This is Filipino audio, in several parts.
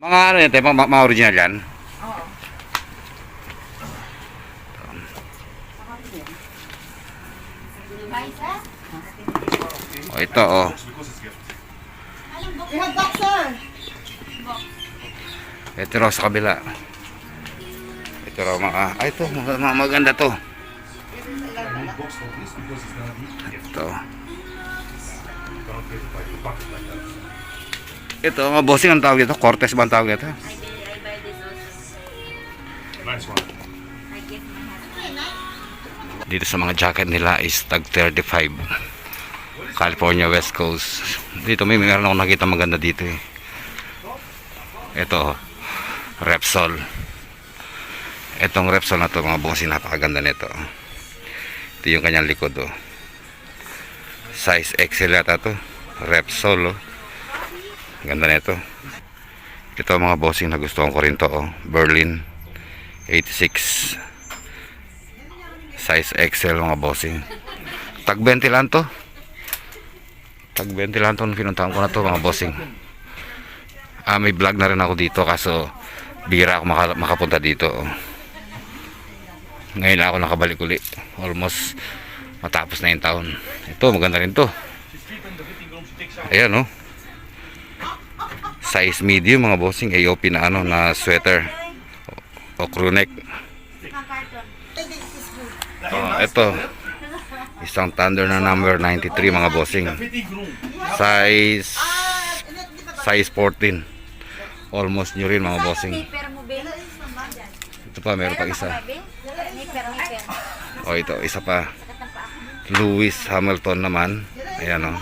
Mga ano yan, tayo, mga original yan. Oo. O ito oh. Ihag boxer. Ito raw sa kabila. Ito raw ito maganda to. Ito. Ito mga bossing ang tawag dito. Cortez ba ang tawag dito? Dito sa mga jacket nila is tag 35. California West Coast. Dito meron ako nakita maganda dito eh. Ito Repsol. Itong Repsol na to mga bossing, napakaganda nito. Ito yung kanyang likod oh. Size XL yata to. Repsol oh. Ganda nito. Ito mga bossing, nagustuhan ko rin to oh. Berlin 86 size XL mga bossing. Tag 20 lang to. Tag 20 lang to. Pinuntahan ko na to mga bossing. May vlog na rin ako dito kaso bira ako makapunta dito oh. Ngayon lang ako nakabalik uli. Almost matapos na yung taon. Ito maganda rin to. Ayan oh. Size medium mga bossing. AOP na ano na sweater o crew neck. Ito isang Thunder na number 93 mga bossing. Size 14. Almost new rin mga bossing. Ito pa, meron pa isa. O ito, isa pa. Lewis Hamilton naman. Ayan o.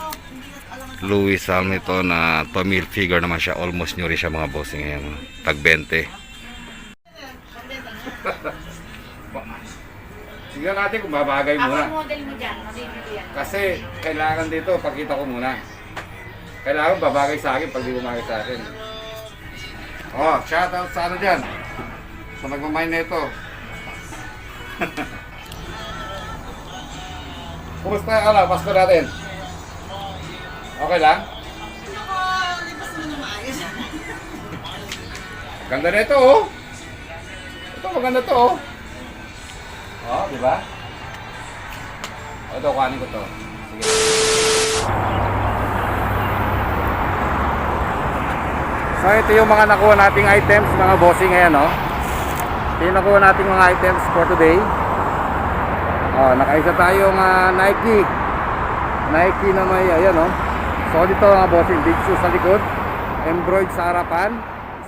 Lewis Hamilton na Tommy Hilfiger naman siya. Almost new rin siya mga bossing. Ayan o. Tag 20. Tingnan natin kung babagay muna. Ako model mo dyan. Mabibili yan. Kasi kailangan dito, pakita ko muna. Kailangan babagay sa akin pag di bumagay sa akin. Oh, shout out sa ano dyan. Sa nagmamahal na ito. Kumusta ka lang? Pasko natin. Okay lang? Ganda na ito oh. Ito maganda to oh. Oh, di ba? Ito, kuhanin ko to. Sige. So, ito yung mga nakuha nating items, mga bossing ngayon, no? Ito yung nakuha nating mga items for today. Oh, nakaisa tayong Nike. Nike na may, ayan, no? So, dito mga bossing, big shoes sa likod. Embroidered sa harapan.